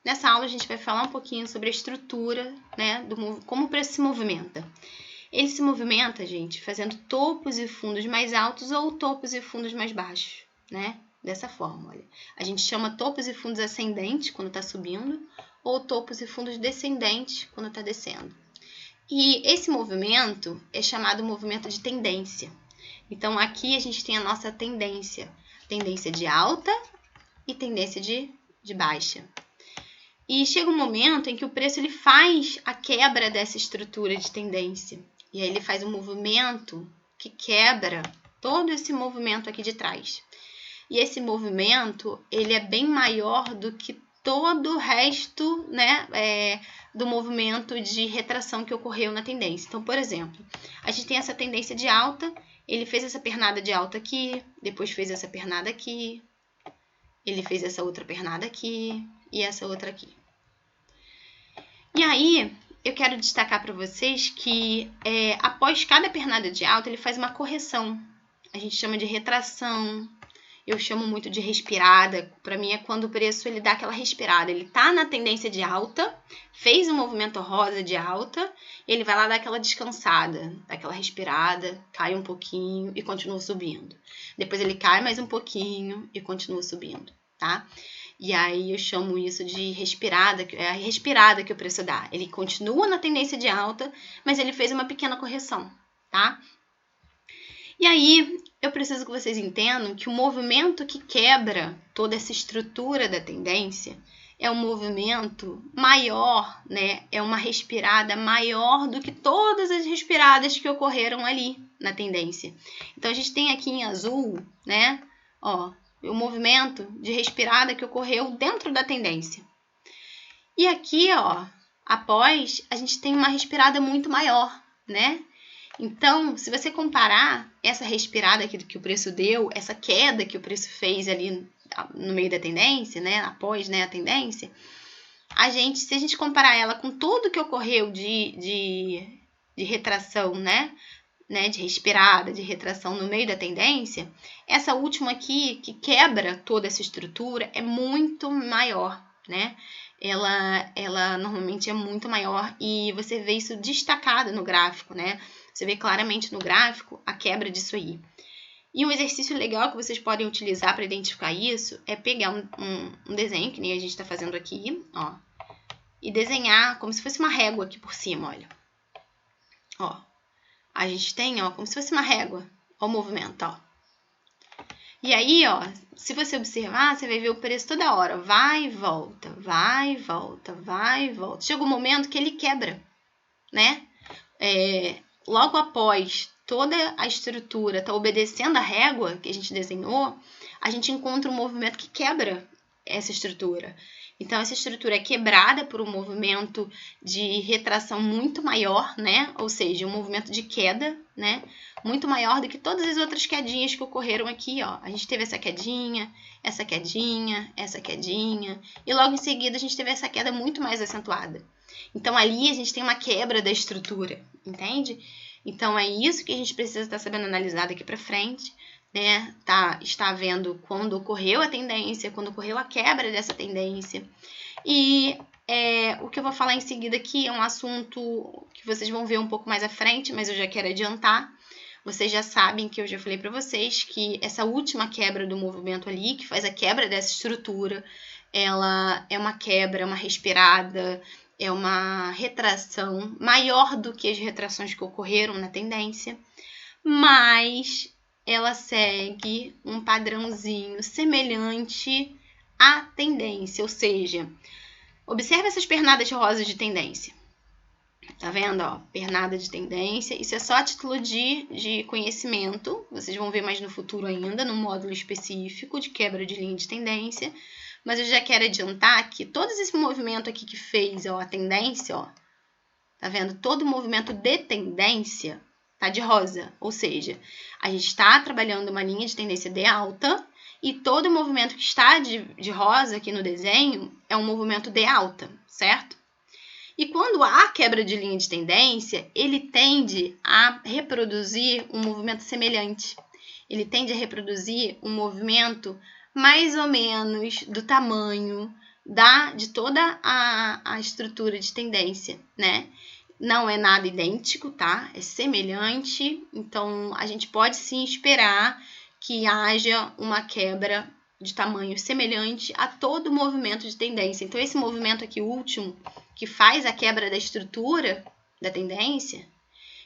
Nessa aula a gente vai falar um pouquinho sobre a estrutura, né, como o preço se movimenta. Ele se movimenta, gente, fazendo topos e fundos mais altos ou topos e fundos mais baixos, né? Dessa forma, olha. A gente chama topos e fundos ascendentes quando está subindo ou topos e fundos descendentes quando está descendo. E esse movimento é chamado movimento de tendência. Então, aqui a gente tem a nossa tendência de alta e tendência de baixa. E chega um momento em que o preço ele faz a quebra dessa estrutura de tendência. E aí ele faz um movimento que quebra todo esse movimento aqui de trás. E esse movimento, ele é bem maior do que todo o resto, né, do movimento de retração que ocorreu na tendência. Então, por exemplo, a gente tem essa tendência de alta, ele fez essa pernada de alta aqui, depois fez essa pernada aqui, ele fez essa outra pernada aqui e essa outra aqui. E aí, eu quero destacar para vocês que após cada pernada de alta, ele faz uma correção. A gente chama de retração. Eu chamo muito de respirada. Para mim é quando o preço ele dá aquela respirada. Ele tá na tendência de alta, fez um movimento rosa de alta, ele vai lá dar aquela descansada, dá aquela respirada, cai um pouquinho e continua subindo. Depois ele cai mais um pouquinho e continua subindo, tá? E aí eu chamo isso de respirada, é a respirada que o preço dá. Ele continua na tendência de alta, mas ele fez uma pequena correção, tá? E aí eu preciso que vocês entendam que o movimento que quebra toda essa estrutura da tendência é um movimento maior, né? É uma respirada maior do que todas as respiradas que ocorreram ali na tendência. Então a gente tem aqui em azul, né? Ó, o movimento de respirada que ocorreu dentro da tendência. E aqui, ó, após, a gente tem uma respirada muito maior, né? Então, se você comparar essa respirada que o preço deu, essa queda que o preço fez ali no meio da tendência, né? Após, né, a tendência, se a gente comparar ela com tudo que ocorreu de retração, né? De respirada, de retração no meio da tendência, essa última aqui, que quebra toda essa estrutura, é muito maior, né? Ela normalmente é muito maior e você vê isso destacado no gráfico, né? Você vê claramente no gráfico a quebra disso aí. E um exercício legal que vocês podem utilizar para identificar isso é pegar um desenho, que nem a gente está fazendo aqui, ó, e desenhar como se fosse uma régua aqui por cima, olha. Ó. A gente tem, ó, como se fosse uma régua, ó, o movimento, ó. E aí, ó, se você observar, você vai ver o preço toda hora, vai e volta, vai e volta, vai e volta. Chega um momento que ele quebra, né? Logo após toda a estrutura tá obedecendo a régua que a gente desenhou, a gente encontra um movimento que quebra essa estrutura. Então, essa estrutura é quebrada por um movimento de retração muito maior, né? Ou seja, um movimento de queda, né? Muito maior do que todas as outras quedinhas que ocorreram aqui, ó. A gente teve essa quedinha, essa quedinha, essa quedinha. E logo em seguida, a gente teve essa queda muito mais acentuada. Então, ali a gente tem uma quebra da estrutura, entende? Então, é isso que a gente precisa estar sabendo analisar daqui para frente. Né, está vendo quando ocorreu a tendência, quando ocorreu a quebra dessa tendência. E o que eu vou falar em seguida aqui é um assunto que vocês vão ver um pouco mais à frente, mas eu já quero adiantar. Vocês já sabem que eu já falei para vocês que essa última quebra do movimento ali, que faz a quebra dessa estrutura, ela é uma quebra, uma respirada, é uma retração maior do que as retrações que ocorreram na tendência, mas ela segue um padrãozinho semelhante à tendência, ou seja, observe essas pernadas rosas de tendência. Tá vendo, ó? Pernada de tendência. Isso é só a título de conhecimento. Vocês vão ver mais no futuro ainda, num módulo específico de quebra de linha de tendência. Mas eu já quero adiantar que todo esse movimento aqui que fez, ó, a tendência, ó, tá vendo? Todo movimento de tendência tá de rosa, ou seja, a gente está trabalhando uma linha de tendência de alta e todo movimento que está de rosa aqui no desenho é um movimento de alta, certo? E quando há quebra de linha de tendência, ele tende a reproduzir um movimento semelhante. Ele tende a reproduzir um movimento mais ou menos do tamanho de toda a estrutura de tendência, né? Não é nada idêntico, tá? É semelhante, então a gente pode sim esperar que haja uma quebra de tamanho semelhante a todo movimento de tendência. Então, esse movimento aqui último, que faz a quebra da estrutura da tendência,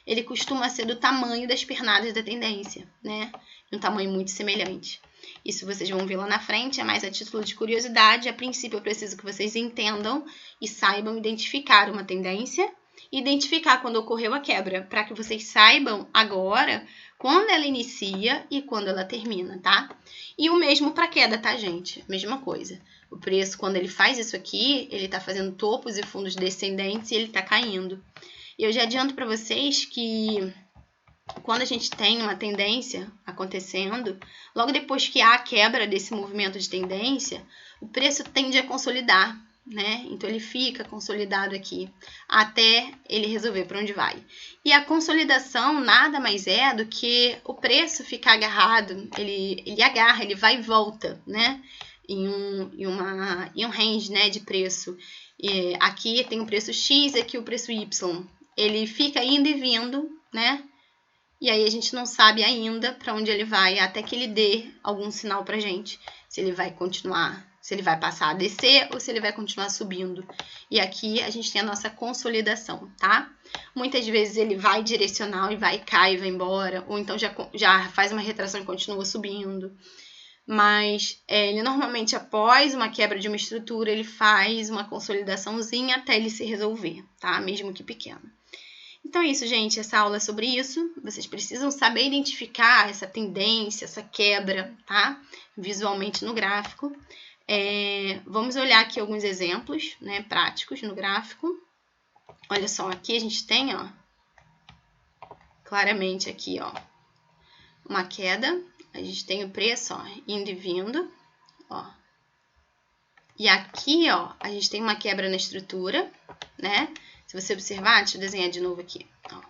ele costuma ser do tamanho das pernadas da tendência, né? Um tamanho muito semelhante. Isso vocês vão ver lá na frente, é mais a título de curiosidade. A princípio, eu preciso que vocês entendam e saibam identificar uma tendência e identificar quando ocorreu a quebra, para que vocês saibam agora quando ela inicia e quando ela termina, tá? E o mesmo para queda, tá, gente? Mesma coisa. O preço, quando ele faz isso aqui, ele tá fazendo topos e fundos descendentes e ele tá caindo. E eu já adianto para vocês que quando a gente tem uma tendência acontecendo, logo depois que há a quebra desse movimento de tendência, o preço tende a consolidar, né? Então ele fica consolidado aqui até ele resolver para onde vai. E a consolidação nada mais é do que o preço ficar agarrado, ele agarra, ele vai e volta, né? Em um range, né, de preço. E aqui tem o preço X, aqui o preço Y. Ele fica indo e vindo, né? E aí a gente não sabe ainda para onde ele vai até que ele dê algum sinal pra gente. Se ele vai continuar, se ele vai passar a descer ou se ele vai continuar subindo. E aqui a gente tem a nossa consolidação, tá? Muitas vezes ele vai direcional e vai, cai e vai embora. Ou então já faz uma retração e continua subindo. Mas ele normalmente, após uma quebra de uma estrutura, ele faz uma consolidaçãozinha até ele se resolver, tá? Mesmo que pequeno. Então é isso, gente. Essa aula é sobre isso. Vocês precisam saber identificar essa tendência, essa quebra, tá? Visualmente no gráfico. Vamos olhar aqui alguns exemplos, né, práticos no gráfico. Olha só, aqui a gente tem, ó, claramente aqui, ó, uma queda. A gente tem o preço, ó, indo e vindo, ó. E aqui, ó, a gente tem uma quebra na estrutura, né? Se você observar, deixa eu desenhar de novo aqui, ó.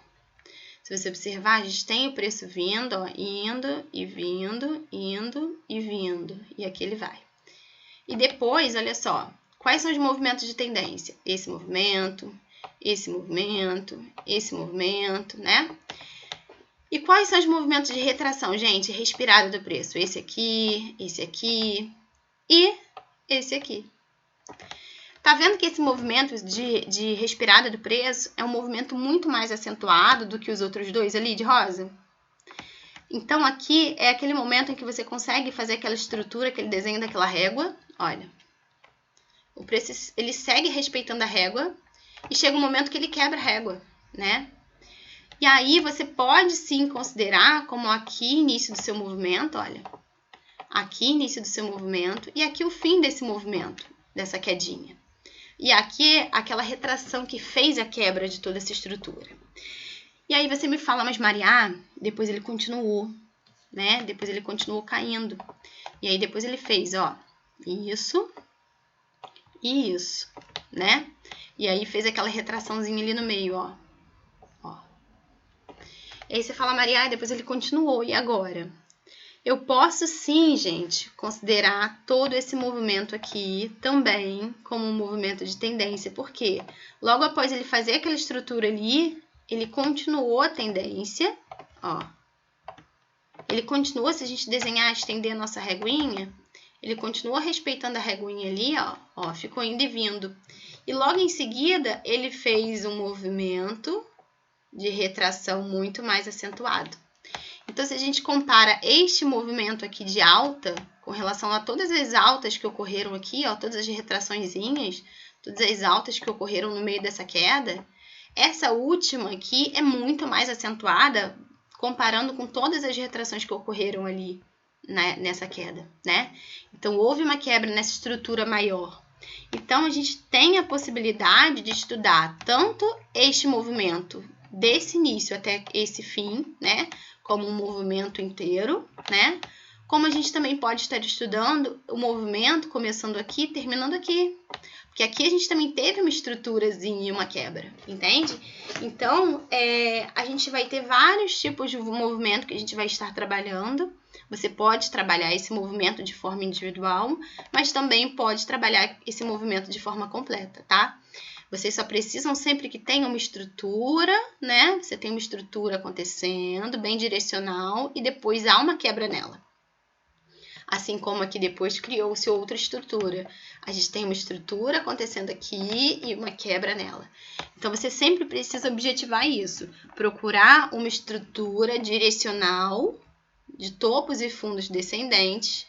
Se você observar, a gente tem o preço vindo, ó, indo e vindo, indo e vindo. E aqui ele vai. E depois, olha só, quais são os movimentos de tendência? Esse movimento, esse movimento, esse movimento, né? E quais são os movimentos de retração, gente? Respirada do preço. Esse aqui e esse aqui. Tá vendo que esse movimento de respirada do preço é um movimento muito mais acentuado do que os outros dois ali de rosa? Então, aqui é aquele momento em que você consegue fazer aquela estrutura, aquele desenho daquela régua. Olha, o preço ele segue respeitando a régua e chega um momento que ele quebra a régua, né? E aí você pode sim considerar como aqui início do seu movimento, olha. Aqui início do seu movimento e aqui o fim desse movimento, dessa quedinha. E aqui aquela retração que fez a quebra de toda essa estrutura. E aí você me fala, mas Maria, depois ele continuou, né? Depois ele continuou caindo. E aí depois ele fez, ó, isso e isso, né? E aí fez aquela retraçãozinha ali no meio, ó. E aí você fala, Maria, depois ele continuou, e agora? Eu posso sim, gente, considerar todo esse movimento aqui também como um movimento de tendência, porque logo após ele fazer aquela estrutura ali, ele continuou a tendência, ó. Ele continua, se a gente desenhar, estender a nossa reguinha, ele continua respeitando a reguinha ali, ó, ficou indo e vindo. E logo em seguida, ele fez um movimento de retração muito mais acentuado. Então, se a gente compara este movimento aqui de alta com relação a todas as altas que ocorreram aqui, ó, todas as retraçõezinhas, todas as altas que ocorreram no meio dessa queda, essa última aqui é muito mais acentuada comparando com todas as retrações que ocorreram ali, né, nessa queda, né? Então, houve uma quebra nessa estrutura maior. Então, a gente tem a possibilidade de estudar tanto este movimento desse início até esse fim, né? Como um movimento inteiro, né? Como a gente também pode estar estudando o movimento começando aqui, terminando aqui. Porque aqui a gente também teve uma estruturazinha e uma quebra, entende? Então, a gente vai ter vários tipos de movimento que a gente vai estar trabalhando. Você pode trabalhar esse movimento de forma individual, mas também pode trabalhar esse movimento de forma completa, tá? Vocês só precisam sempre que tenha uma estrutura, né? Você tem uma estrutura acontecendo, bem direcional, e depois há uma quebra nela. Assim como aqui depois criou-se outra estrutura. A gente tem uma estrutura acontecendo aqui e uma quebra nela. Então, você sempre precisa objetivar isso. Procurar uma estrutura direcional de topos e fundos descendentes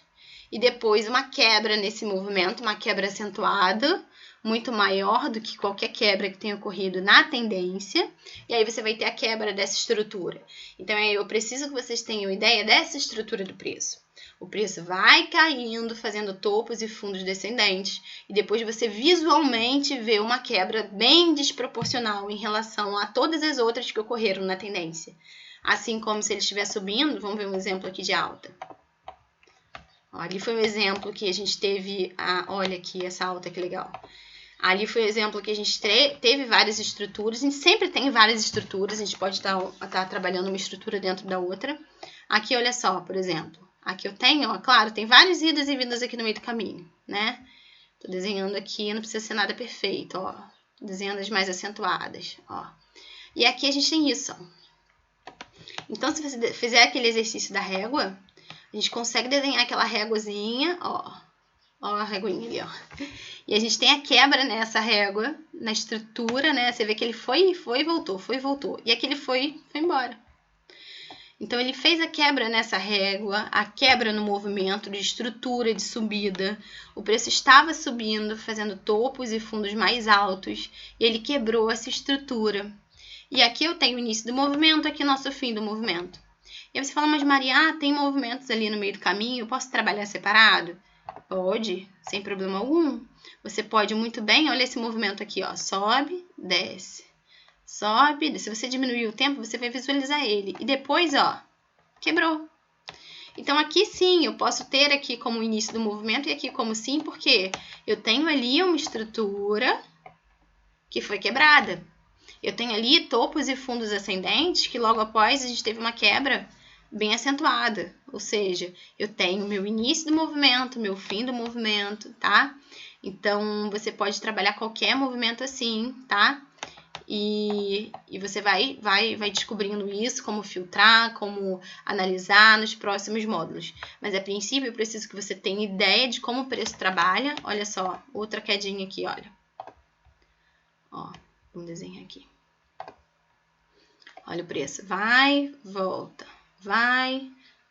e depois uma quebra nesse movimento, uma quebra acentuada, muito maior do que qualquer quebra que tenha ocorrido na tendência, e aí você vai ter a quebra dessa estrutura. Então, eu preciso que vocês tenham ideia dessa estrutura do preço. O preço vai caindo, fazendo topos e fundos descendentes, e depois você visualmente vê uma quebra bem desproporcional em relação a todas as outras que ocorreram na tendência. Assim como se ele estiver subindo, vamos ver um exemplo aqui de alta. Ali foi um exemplo que a gente teve, olha aqui essa alta, que legal. Ali foi um exemplo que a gente teve várias estruturas, a gente sempre tem várias estruturas, a gente pode estar trabalhando uma estrutura dentro da outra. Aqui, olha só, por exemplo, aqui eu tenho, ó, claro, tem várias idas e vindas aqui no meio do caminho, né? Tô desenhando aqui, não precisa ser nada perfeito, ó. Tô desenhando as mais acentuadas, ó. E aqui a gente tem isso, ó. Então, se você fizer aquele exercício da régua, a gente consegue desenhar aquela réguazinha, ó. Ó a réguinha ali, ó. E a gente tem a quebra nessa régua, na estrutura, né? Você vê que ele foi e voltou. E aqui ele foi embora. Então, ele fez a quebra nessa régua, a quebra no movimento de estrutura, de subida. O preço estava subindo, fazendo topos e fundos mais altos. E ele quebrou essa estrutura. E aqui eu tenho o início do movimento, aqui nosso fim do movimento. E aí você fala, mas Maria, tem movimentos ali no meio do caminho, eu posso trabalhar separado? Pode, sem problema algum. Você pode muito bem, olha esse movimento aqui, ó, sobe, desce. Sobe, desce. Se você diminuir o tempo, você vai visualizar ele. E depois, ó, quebrou. Então, aqui sim, eu posso ter aqui como início do movimento e aqui como sim, porque eu tenho ali uma estrutura que foi quebrada. Eu tenho ali topos e fundos ascendentes que logo após a gente teve uma quebra bem acentuada. Ou seja, eu tenho meu início do movimento, meu fim do movimento, tá? Então, você pode trabalhar qualquer movimento assim, tá? E você vai descobrindo isso, como filtrar, como analisar nos próximos módulos. Mas, a princípio, eu preciso que você tenha ideia de como o preço trabalha. Olha só, outra quedinha aqui, olha. Ó, vamos desenhar aqui. Olha o preço. Vai, volta. Vai,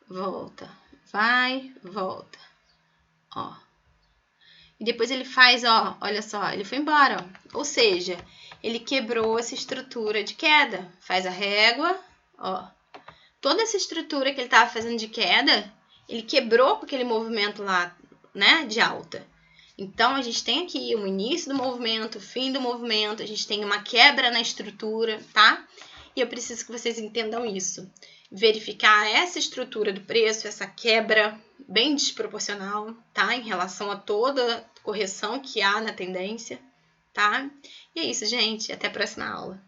volta. Vai, volta. Ó. E depois ele faz, ó, olha só, ele foi embora, ó. Ou seja, ele quebrou essa estrutura de queda. Faz a régua, ó. Toda essa estrutura que ele estava fazendo de queda, ele quebrou com aquele movimento lá, né, de alta. Então, a gente tem aqui o início do movimento, o fim do movimento, a gente tem uma quebra na estrutura, tá? E eu preciso que vocês entendam isso. Verificar essa estrutura do preço, essa quebra bem desproporcional, tá? Em relação a toda correção que há na tendência, tá? E é isso, gente. Até a próxima aula.